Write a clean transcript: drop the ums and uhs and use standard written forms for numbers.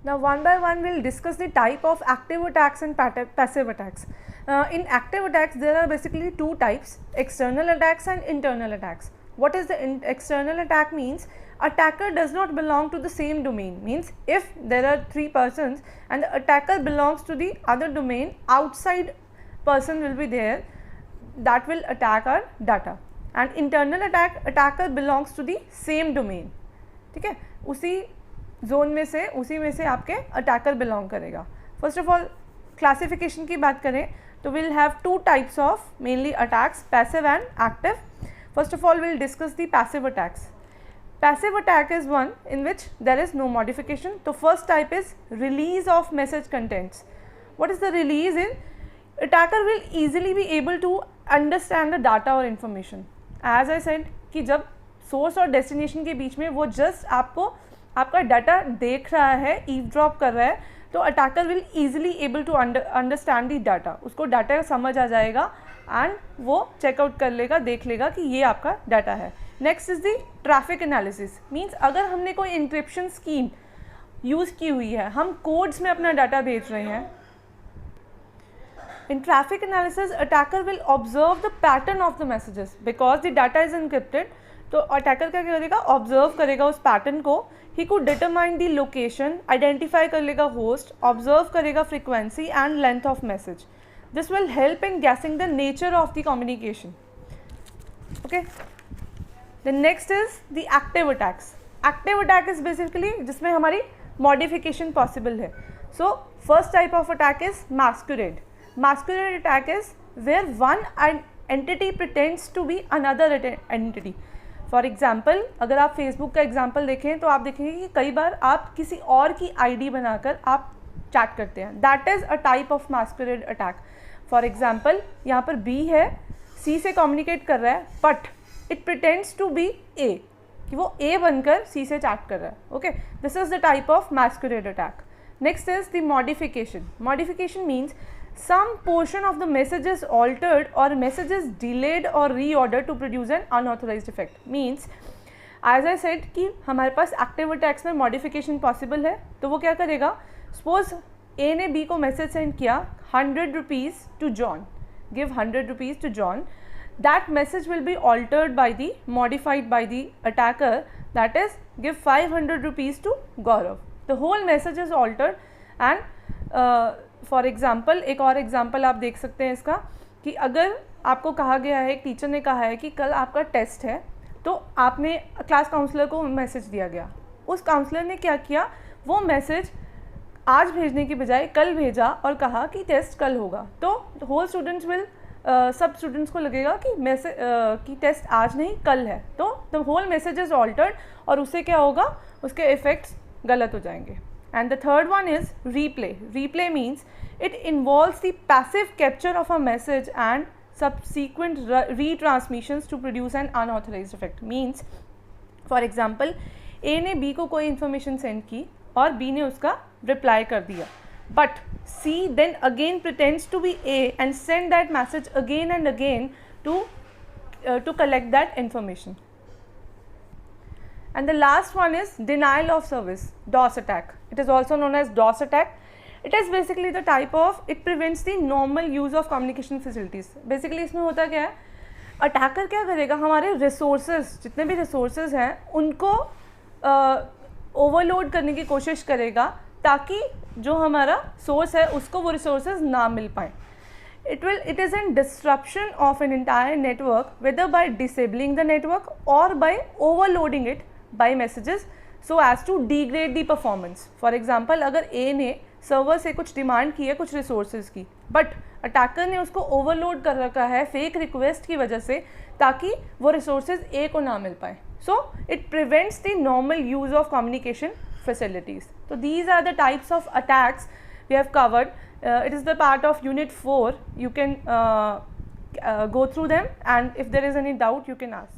Now one by one we'll discuss the type of active attacks and passive attacks. In active attacks there are basically two types, external attacks and internal attacks. What is the external attack means? Attacker does not belong to the same domain, means if there are three persons and the attacker belongs to the other domain, outside person will be there that will attack our data. And internal attack, attacker belongs to the same domain. ठीक है, उसी zone में से, उसी में से आपके attacker belong करेगा. फर्स्ट ऑफ ऑल क्लासिफिकेशन की बात करें तो will have two types of mainly attacks, passive and active. First of all will discuss the passive attacks. Passive attack is one in which there is no modification. तो first type is release of message contents. What is the release in? Attacker will easily be able to understand the data और information. As I said कि जब source और destination के बीच में वो just आपको आपका डाटा देख रहा है, ईवड्रॉप कर रहा है, तो attacker will easily able to understand the data. उसको डाटा समझ आ जाएगा एंड वो चेकआउट कर लेगा, देख लेगा कि ये आपका डाटा है. Next is the traffic analysis. Means अगर हमने कोई इंक्रिप्शन स्कीम यूज़ की हुई है, हम कोड्स में अपना डाटा भेज रहे हैं. In traffic analysis attacker will observe the pattern of the messages because the data is encrypted. तो अटैकर क्या करेगा? ऑब्जर्व करेगा उस पैटर्न को. He could determine the location, identify कर लेगा होस्ट, ऑब्जर्व करेगा frequency and length of message. This will help in guessing the nature of the communication. Okay, the next is the active attacks. Active attack is basically जिसमें हमारी modification possible है. So first type of attack is masquerade. Masquerade attack is where one entity pretends to be another entity. For example अगर आप Facebook का example देखें तो आप देखेंगे कि कई बार आप किसी और की आईडी बनाकर आप चैट करते हैं. That is a type of masquerade attack. For example यहाँ पर बी है, सी से कम्युनिकेट कर रहा है, but it pretends to be A, कि वो ए बनकर सी से चैट कर रहा है. Okay, this is the type of masquerade attack. Next is the modification. Modification means some portion of the message is altered or message is delayed or reordered to produce an unauthorized effect. Means as I said कि हमारे पास active attacks में modification possible है. तो वो क्या करेगा? Suppose A ने B को message send किया 100 rupees to John, give 100 rupees to John. That message will be altered by the, modified by the attacker, that is give 500 rupees to Gaurav. The whole message is altered and for example एक और example आप देख सकते हैं इसका, कि अगर आपको कहा गया है, एक टीचर ने कहा है कि कल आपका टेस्ट है, तो आपने क्लास काउंसलर को मैसेज दिया गया. उस काउंसलर ने क्या किया? वो मैसेज आज भेजने की बजाय कल भेजा और कहा कि टेस्ट कल होगा. तो होल स्टूडेंट्स विल, सब स्टूडेंट्स को लगेगा कि मैसेज कि टेस्ट आज नहीं कल है. तो the whole message is altered और उससे क्या होगा? उसके इफ़ेक्ट्स गलत हो जाएंगे. And the third one is replay. Replay means it involves the passive capture of a message and subsequent retransmissions to produce an unauthorized effect. Means for example A ने B को कोई information send की और B ने उसका reply कर दिया, but C then again pretends to be A and send that message again and again to collect that information. And the last one is denial of service, DOS attack. It is also known as DOS attack. It is basically the type of, it prevents the normal use of communication facilities. Basically इसमें होता क्या है? Attacker क्या करेगा? हमारे resources, जितने भी resources हैं उनको ओवरलोड करने की कोशिश करेगा ताकि जो हमारा सोर्स है उसको वो रिसोर्सेज ना मिल पाए. It is a disruption of an entire network, whether by disabling the network or by overloading it by messages so as to degrade the performance. For example अगर A ने सर्वर से कुछ डिमांड की है कुछ रिसोर्सेज की, but attacker ने उसको ओवरलोड कर रखा है फेक रिक्वेस्ट की वजह से ताकि वो रिसोर्सेज A को ना मिल पाए. So it prevents the normal use of communication facilities. तो these are the types of attacks we have covered. It is the part of unit 4. You can go through them, and if there is any doubt you can ask.